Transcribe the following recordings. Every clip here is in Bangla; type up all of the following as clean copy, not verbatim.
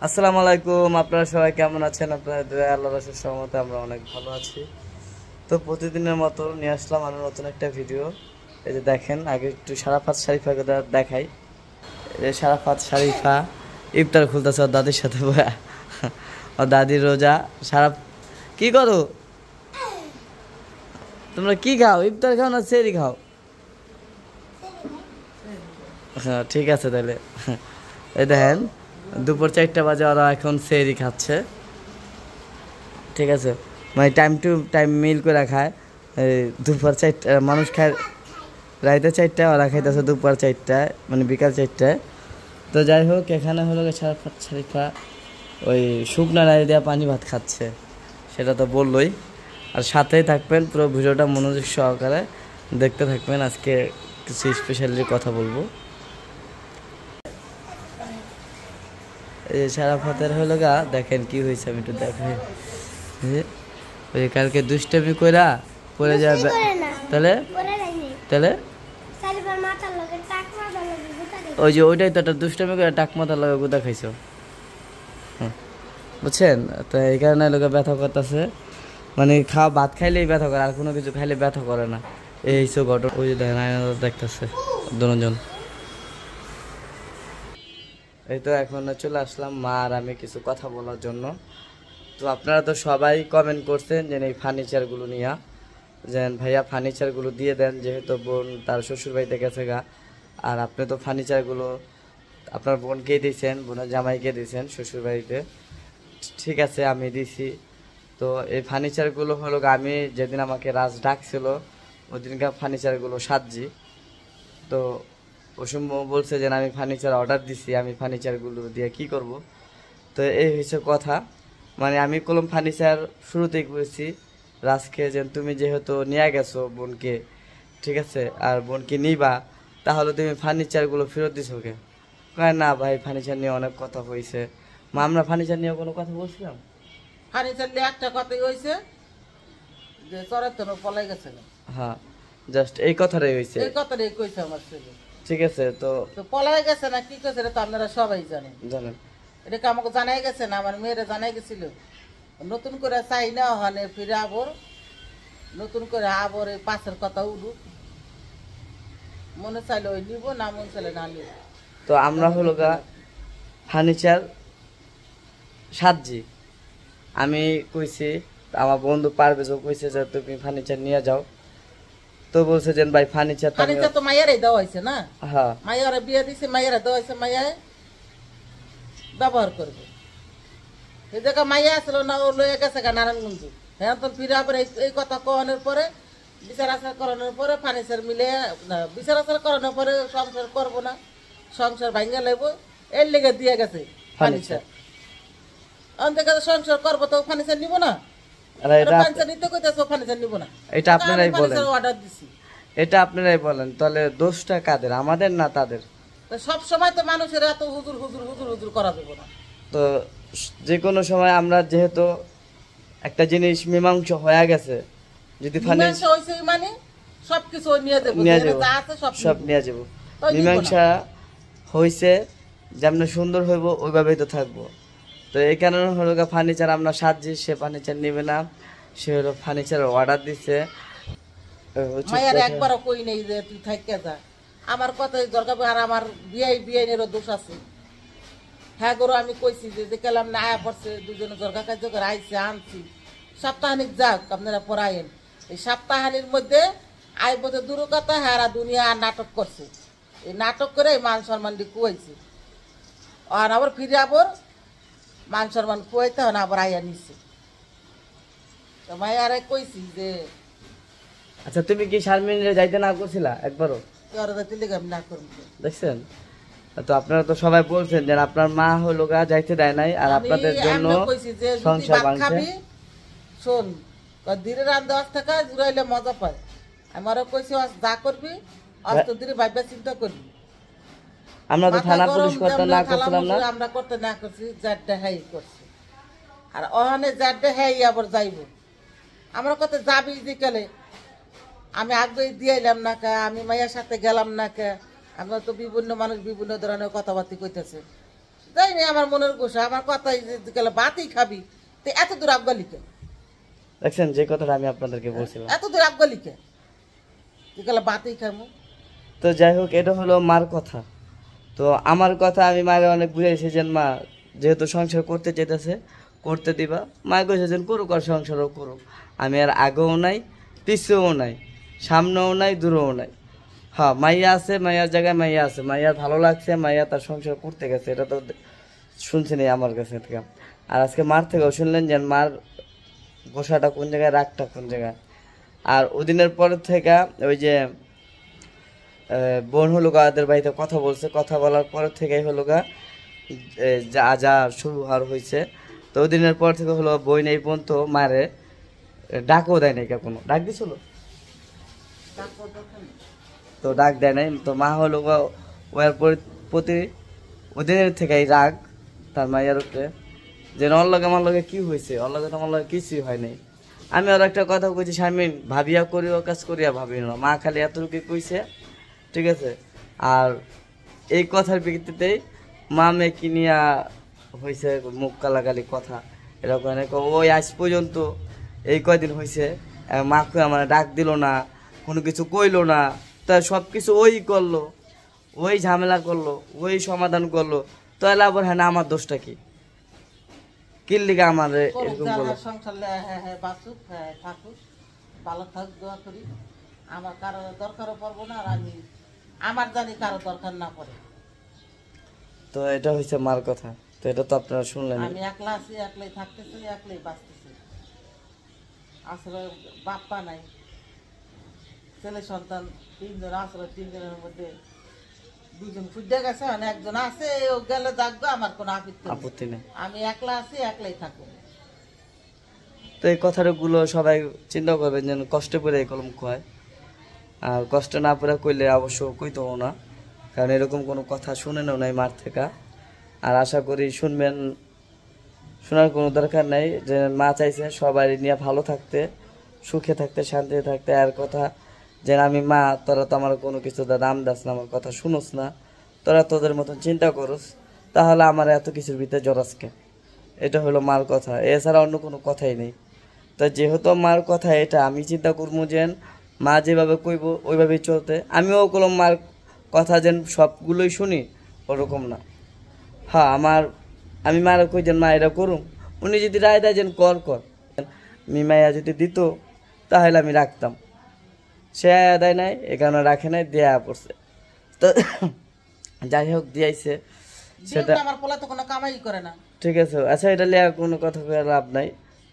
আসসালামু আলাইকুম, আপনারা সবাই কেমন আছেন? আপনাদের দোয়ায় আল্লাহর রাসূলের সহমতে আমরা অনেক ভালো আছি। তো প্রতিদিনের মতো নিয়ে আসলাম আরো নতুন একটা ভিডিও। এই যে দেখেন, আগে একটু সারাফাত শরীফাকে দেখাই। এই যে সারাফাত শরীফা ইফতার খুলতেছে ওর দাদির সাথে বয়া। ওর দাদির রোজা। কি করো তোমরা? কি খাও? ইফতার খাও না সেহরি খাও? হ্যাঁ ঠিক আছে তাহলে। এই দেখেন দুপুর 4টা বাজে, ওরা এখন সেহরি খাচ্ছে। ঠিক আছে, মানে টাইম টু টাইম মিল করে খায়। এই দুপুর 4টা মানুষ খায়, রাইতে 4টা, ওরা খাইতেছে দুপুর 4টায়, মানে বিকাল 4টায়। তো যাই হোক, এখানে হলো সারাফাত শরীফা ওই শুকনা রাই দেওয়া পানি ভাত খাচ্ছে, সেটা তো বললোই। আর সাথেই থাকবেন, পুরো ভিডিওটা মনোযোগ সহকারে দেখতে থাকবেন। আজকে কিছু স্পেশালি কথা বলবো। এই সারাফাতের হলো দেখেন কি হয়েছে, আমি একটু দেখাই। ওই কালকে দুষ্টামি কইরা পড়ে যাবে, তাহলে তাহলে ওই যে ওইটাই তো একটা দুষ্টামি করে টাক মাথার লগে গুদা খাইছো, বুঝছেন? তো এই কারণে লোকে ব্যথা করতেছে, মানে ভাত খাইলেই ব্যথা করে, আর কোনো কিছু খাইলে ব্যথা করে না। এই সব ঘটনা। ওই যে দেখেন আয়না দেখতেছে দুজন। এই তো এখন চলে আসলাম মা আর আমি কিছু কথা বলার জন্য। তো আপনারা তো সবাই কমেন্ট করছেন যে এই ফার্নিচারগুলো নিয়ে, যে ভাইয়া ফার্নিচারগুলো দিয়ে দেন, যেহেতু বোন তার শ্বশুরবাড়িতে গেছে গা। আর আপনি তো ফার্নিচারগুলো আপনার বোনকেই দিয়েছেন, বোনের জামাইকে দিয়েছেন শ্বশুরবাড়িতে। ঠিক আছে, আমি দিছি। তো এই ফার্নিচারগুলো হলো আমি যেদিন আমাকে রাজ ডাকছিল ওই দিনকার ফার্নিচারগুলো সাজি। তো ওসম বলছে যে আমি ফার্নিচার অর্ডার দিছি, আমি ফার্নিচারগুলো দিয়ে কি করব। তো এই হয়েছে কথা, মানে আমি কলম ফার্নিচার শুরুতেই করেছি রাজকে, যে তুমি যেহেতু নিয়ে গেছো বোনকে, ঠিক আছে, আর বোনকে নিবা, তাহলে তুমি ফার্নিচারগুলো ফেরত দিছো কে? কয় না ভাই, ফার্নিচার নিয়ে অনেক কথা হয়েছে। মা, আমরা ফার্নিচার নিয়ে কোনো কথা বলছিলাম? ফার্নিচার নিয়ে একটা কথাই হয়েছে যে চরের তো পলাই গেছে না। হ্যাঁ, জাস্ট এই কথাটাই হয়েছে, এই কথাটাই কইছে আমার ছেলে। ঠিক আছে। তো পলাই গেছে না কি কইছে এটা তো আপনারা সবাই জানেন। জানেন এটা আমাকে জানাই গেছে না, আমার মেয়েরা জানাই গেছিল। নতুন করে চাই না ওখানে ফিরে আবর, নতুন করে আবর এই পাশের কথা উঠুক, মনে চাইলে ওই নিব, না মনে চাইলে না নিব। তো আমরা হলো ফার্নিচার সাজি। আমি কইছি, আমার বন্ধু পারভেজও কইছে যে তুমি ফার্নিচার নিয়ে যাও। তো বলছে যে ভাই ফার্নিচার তো মাইয়ারাই দেওয়া হয়েছে না। হ্যাঁ, মাইয়ারা বিয়ে দিছে, মাইয়ারা দেওয়া হয়েছে, মাইয়ায় ব্যবহার করবে। এই জায়গা মাইয়া আসলো না, ও লয়ে গেছে গা নারায়ণগঞ্জ। হ্যাঁ, তো ফিরে আবার এই কথা কওয়ানোর পরে, বিচার আচার করানোর পরে ফার্নিচার মিলে বিচার আচার করানোর পরে সংসার করবো না, সংসার ভাঙ্গা লাগবো, এর লেগে দিয়ে গেছে ফার্নিচার। অন্তত সংসার করবো তো ফার্নিচার নিব না, ফার্নিচার নিতে কইতেছে ফার্নিচার নিব না। এটা আপনারাই বলেন, অর্ডার দিছি। এটা আপনারাই বলেন, তাহলে দোষটা কাদের, আমাদের না তাদের? সব সময় তো মানুষের এত হুজুর হুজুর হুজুর হুজুর করা যাবে না। তো যে কোনো সময় আমরা যেহেতু একটা জিনিস মীমাংসা হয়ে গেছে, যদি মীমাংসা হইছে মানে সবকিছু নিয়ে যাবো, যা আছে সব নিয়ে যাবো। মীমাংসা হইছে, যেমন সুন্দর হইব ওইভাবেই তো থাকবো। তো এই কারণে হলো ফার্নিচার আমরা সাজি, সে ফার্নিচার নেবে না, সে হলো ফার্নিচার অর্ডার দিচ্ছে। মায়ের একবারও কই নেই যে তুই থাইকা যা, আমার কথাই দরকার। আর আমার বিয়াইনেরও দোষ আছে। হ্যাঁ গরু আমি কইছি যে কেলাম না আয়া পড়ছে, দুজনে দরকার কার্য করে আইসে আনছি, সপ্তাহানিক যাক আপনারা পড়াইন। এই সপ্তাহানির মধ্যে আইব তো দূর কথা, হ্যাঁ দুনিয়া নাটক করছে। এই নাটক করে মান সম্মান দিয়ে কুয়াইছে, আর আবার ফিরে আবার মান সম্মান কুয়াইতে হয় না, আবার আইয়া নিচ্ছে। তো মায়ারে কইছি যে আচ্ছা, তুমি কি শারমিনের যাইতে না করছিলা একবারও? না করব, দেখছেন? তো আপনারা তো সবাই বলছেন যে আপনার মা হলো যাইতে দেয় নাই, আর আপনাদের জন্য সংসার ভাঙছে। শোন, ধীরে রান্ধে আজ থাকা জুড়াইলে মজা পায়। আমারও কইছি যা করবি অস্ত ধীরে ভাইবা চিন্তা করবি। আমরা তো থানা পুলিশ করতে না করছিলাম না, আমরা করতে না করছি, যারটা হাই করছি। আর ওখানে যারটা হাই আবার যাইব, আমরা কত যাবি বিকেলে, আমি আগে দিয়াইলাম না কে, আমি মায়ের সাথে গেলাম না কে। আমরা তো বিভিন্ন মানুষ বিভিন্ন ধরনের কথাবার্তা কইতেছে, যাই না আমার মনের গোসা আমার কথাই যে গেলে ভাতই খাবি তো এত দূর আবগালি কে দেখছেন যে কথাটা আমি আপনাদেরকে বলছিলাম। এত দূর আবগালি কে তুই গেলে ভাতই খাবো। তো যাই হোক, এটা হলো মার কথা। তো আমার কথা আমি মায়ের অনেক বুঝাইছি যে মা যেহেতু সংসার করতে চেতেছে করতে দিবা, মা কইছে যে করুক আর সংসারও করুক, আমি আর আগেও নাই পিছেও নাই সামনেও নাই দূরেও নাই। হ্যাঁ মাইয়া আছে, মাইয়ার জায়গায় মাইয়া আছে, মাইয়ার ভালো লাগছে, মাইয়া তার সংসার করতে গেছে, এটা তো শুনছেনই আমার কাছে থেকে। আর আজকে মার থেকেও শুনলেন যে মার গোসাটা কোন জায়গায়, রাগটা কোন জায়গায়। আর ওদিনের পর থেকে ওই যে বোন হলো গাদের বাড়িতে কথা বলছে, কথা বলার পর থেকেই হলো গা যা যা শুরু হওয়ার হয়েছে। তো ওই দিনের পর থেকে হলো বই নেই বোন তো মারে ডাকও দেয় নাই, কোনো ডাক দিছিল তো ডাক দেয় নাই। তো মা হলো গা ওর প্রতি ওদিনের থেকেই রাগ তার মায়ের উপরে, যে ওর লগে আমার লগে কি হয়েছে, ওর লগে তো আমার লগে কিছুই হয় নাই। আমি আর একটা কথা কইছি, স্বামীন ভাবিয়া করিও কাজ করিয়া ভাবি না, মা খালি এতটুকু কইছে, ঠিক আছে। আর এই কথার ভিত্তিতেই মা মেয়ে নিয়া হয়েছে মুখ কালাকালি কথা এরকম। ওই আজ পর্যন্ত এই কয়দিন হয়েছে মাকে আমার ডাক দিল না, কোনো কিছু কইলো না, তা সব কিছু ওই করলো, ওই ঝামেলা করলো, ওই সমাধান করলো। তাহলে আবার হ্যাঁ আমার দোষটা কি, কিল্লিগা আমার এরকম বলো। সংসার হ্যাঁ বাঁচুক, হ্যাঁ থাকুক, ভালো থাকুক, দোয়া করি। আমার কারো দরকারও পড়বো না, আর আমি আমার জানি কারো দরকার না পড়ে। তো এটা হচ্ছে মার কথা, তো এটা তো আপনারা শুনলেন। আমি একলা আছি, একলাই থাকতেছি, একলাই বাঁচতেছি। আসলে বাপ্পা নাই, ছেলে সন্তান তিনজন, আসলে তিনজনের মধ্যে দুজন ফুটে গেছে, মানে একজন আছে, ও গেলে যাকবে, আমার কোনো আপত্তি নেই। আমি একলা আছি, একলাই থাকবো। তো এই কথাগুলো সবাই চিন্তা করবেন যেন কষ্ট করে এই কলম হয়, আর কষ্ট না করে কইলে অবশ্য কইতেও না, কারণ এরকম কোনো কথা শুনেনও নাই মার থেকে। আর আশা করি শুনবেন, শোনার কোনো দরকার নাই। যে মা চাইছে সবাই নিয়ে ভালো থাকতে, সুখে থাকতে, শান্তিতে থাকতে। আর কথা যে আমি মা, তোরা তো আমার কোনো কিছু দাম দাস না, আমার কথা শুনোস না, তোরা তোদের মতন চিন্তা করস, তাহলে আমার এত কিছুর ভিতরে জরাসকে। এটা হলো মার কথা, এছাড়া অন্য কোনো কথাই নেই। তো যেহেতু মার কথা এটা, আমি চিন্তা করবো যে মা যেভাবে কইব ওইভাবেই চলতে। আমিও কোনো মার কথা যেন সবগুলোই শুনি ওরকম না। হ্যাঁ আমি মার কই যেন মা এটা করুম, উনি যদি রায় দেয় যেন কর মাইয়া যদি দিত তাহলে আমি রাখতাম, সে দেয় নাই, এ কারণে রাখে নাই, দেয়া পড়ছে। তো যাই হোক দিয়াইছে সেটা, আমার পোলা তো কোনো কামাই করে না, ঠিক আছে। আচ্ছা এটা লিয়া কোনো কথা কয়ে লাভ নাই।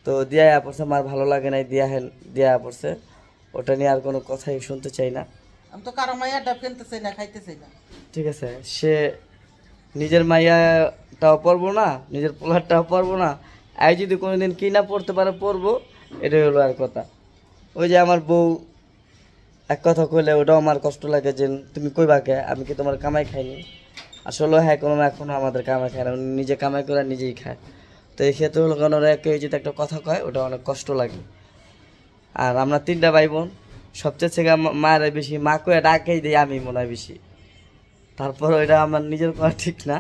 তো দিয়া পড়ছে, মার ভালো লাগে নাই, দিয়া পড়ছে, ওটা নিয়ে আর কোনো কথাই শুনতে চাই না। আমি তো কারো মাইয়াটা ফেলতে চাই না, খাইতে চাই না, ঠিক আছে। সে নিজের মাইয়াটাও পড়বো না, নিজের পোলারটাও পড়বো না, আর যদি কোনোদিন কি না পড়তে পারে পড়বো, এটাই হলো আর কথা। ওই যে আমার বউ এক কথা কইলে ওটাও আমার কষ্ট লাগে, যে তুমি কইবা কে, আমি কি তোমার কামাই খাইনি? আসলে হ্যাঁ কোনো এখনো আমাদের কামাই খায় না, উনি নিজে কামাই করে নিজেই খায়। তো এই ক্ষেত্রে হলো কারণ ওরা কেউ যদি একটা কথা কয় ওটা অনেক কষ্ট লাগে। আর আমরা তিনটা ভাই বোন, সবচেয়ে থেকে মায়ের বেশি মা কয়ে ডাকেই দিই আমি মনে হয় বেশি। তারপর ওইটা আমার নিজের করা ঠিক না,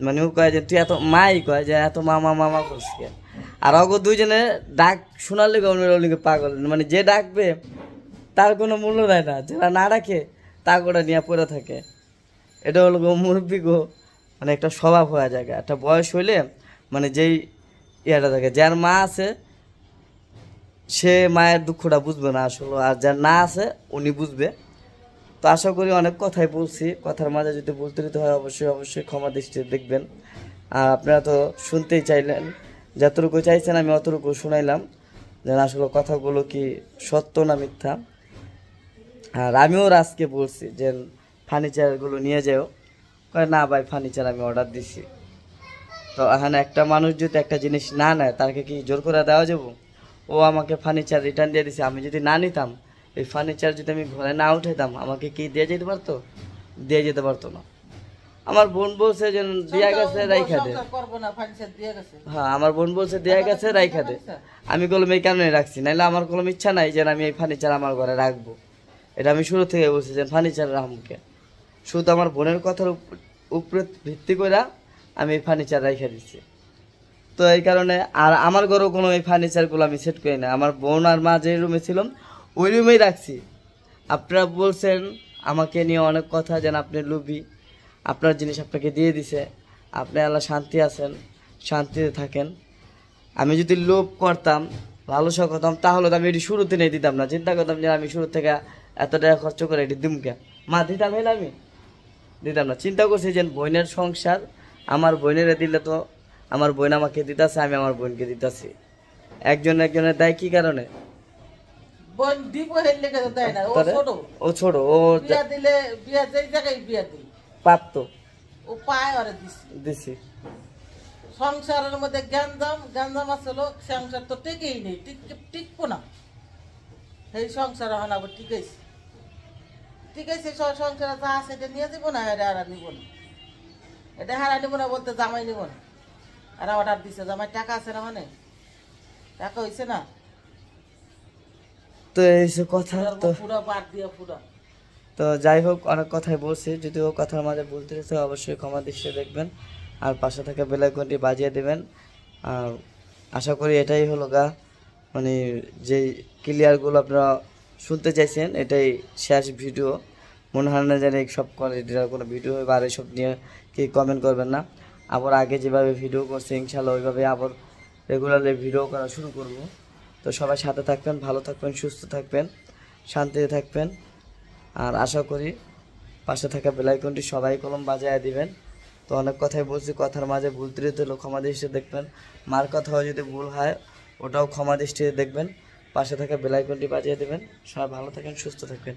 মানে ও কয় যে তুই এত মাই কয় যে এত মামা মামা করছিস কেন। আর অগো দুইজনে ডাক শোনার লেগে অন্যকে পাগল, মানে যে ডাকবে তার কোনো মূল্য দেয় না, যারা না ডাকে তা করে নিয়ে পড়ে থাকে। এটা হলো মুরব্বী গো, মানে একটা স্বভাব হয়ে যায়, একটা বয়স হইলে মানে যেই ইয়েটা থাকে। যার মা আছে সে মায়ের দুঃখটা বুঝবে না আসলে, আর যার না আছে উনি বুঝবে। তো আশা করি অনেক কথাই বলছি, কথার মাঝে যদি বলতে দিতে হয় অবশ্যই ক্ষমা দৃষ্টিতে দেখবেন। আর আপনারা তো শুনতেই চাইলেন, যতটুকু চাইছেন আমি অতটুকু শুনাইলাম, যেন আসলে কথাগুলো কি সত্য না মিথ্যা। আর আমিও রাজকে বলছি যে ফার্নিচারগুলো নিয়ে যাও, কয় না ভাই ফার্নিচার আমি অর্ডার দিছি। তো এখানে একটা মানুষ যদি একটা জিনিস না নেয় তাকে কি জোর করে দেওয়া যাবো? ও আমাকে ফার্নিচার রিটার্ন দিয়ে দিছে, আমি যদি না নিতাম, এই ফার্নিচার যদি আমি ঘরে না উঠাইতাম, আমাকে কি দিয়ে যেতে পারতো? দিয়ে যেতে পারতো না। আমার বোন বলছে যে দিয়া গেছে রাইখা দে, হ্যাঁ আমার বোন বলছে দিয়া গেছে রাইখা দে। আমি কলম এই কারণে রাখছি, নাইলে আমার কলম ইচ্ছা নাই যে আমি এই ফার্নিচার আমার ঘরে রাখবো। এটা আমি শুরু থেকে বলছি যে ফার্নিচার রাখবো কে, শুধু আমার বোনের কথার উপরে ভিত্তি করে আমি ফার্নিচার রেখে দিচ্ছি। তো এই কারণে আর আমার ঘরেও কোনো এই ফার্নিচারগুলো আমি সেট করি না, আমার বোন আর মা যে রুমে ছিলাম ওই রুমেই রাখছি। আপনারা বলছেন আমাকে নিয়ে অনেক কথা, যেন আপনি লুবি, আপনার জিনিস আপনাকে দিয়ে দিছে, আপনি আল্লাহ শান্তি আছেন, শান্তিতে থাকেন। আমি যদি লোভ করতাম, লালসা করতাম, তাহলে তো আমি এটি শুরুতে নিয়ে দিতাম না। চিন্তা করতাম যে আমি শুরু থেকে এত টাকা খরচ করে এটি দিমকে মা দিতাম, হলে আমি দিতাম না। চিন্তা করছি যে বোনের সংসার, আমার বোনেরে দিলে তো আমার বোন আমাকে দিতেছে, আমি আমার বোনকে দিতেছি। একজনের দেয় কি কারণে? বোন দিব হেল লেগে তো দেয় না, ও তাহলে ছোট, ও ছোট, ও বিয়া দিলে বিয়া যেই জায়গায় বিয়া দিল পারত ও পায় ওরে দিছি। দিছি। সংসারের মধ্যে গ্যাঞ্জাম আসলো, সংসার তো টেকেই নেই, টিকবো না। এই সংসার এখন আবার টিকাইছে সংসারে যা আছে এটা নিয়ে দিব না, এটা আর নিব না, এটা হারা নিব না বলতে জামাই নিব না। আর অর্ডার দিছে জামাই, টাকা আছে না, মানে টাকা হয়েছে না, তো এইসব কথা। তো পুরা বাদ দিয়া পুরা। তো যাই হোক, অনেক কথাই বলছি, যদি ও কথার মাঝে বলতে গেছে অবশ্যই ক্ষমা দৃষ্টিতে দেখবেন, আর পাশে থাকা বেল আইকনটি বাজিয়ে দেবেন। আর আশা করি এটাই হলো মানে যে ক্লিয়ারগুলো আপনারা শুনতে চাইছেন, এটাই শেষ ভিডিও। মনে হয় না যেন সব কোয়ালিটির কোনো ভিডিও হবে, আর এসব নিয়ে কি কমেন্ট করবেন না। আবার আগে যেভাবে ভিডিও করছে ইনশাল্লাহ ওইভাবে আবার রেগুলারলি ভিডিও করা শুরু করব। তো সবাই সাথে থাকবেন, ভালো থাকবেন, সুস্থ থাকবেন, শান্তিতে থাকবেন। আর আশা করি পাশে থাকা বেল আইকনটি সবাই কলম বাজায় দিবেন। তো অনেক কথাই বলছি, কথার মাঝে ভুল ত্রুটি হলো ক্ষমা দৃষ্টিতে দেখবেন। মার কথাও যদি ভুল হয় ওটাও ক্ষমা দৃষ্টিতে দেখবেন। পাশে থাকা বেল আইকনটি বাজিয়ে দেবেন। সবাই ভালো থাকেন, সুস্থ থাকবেন।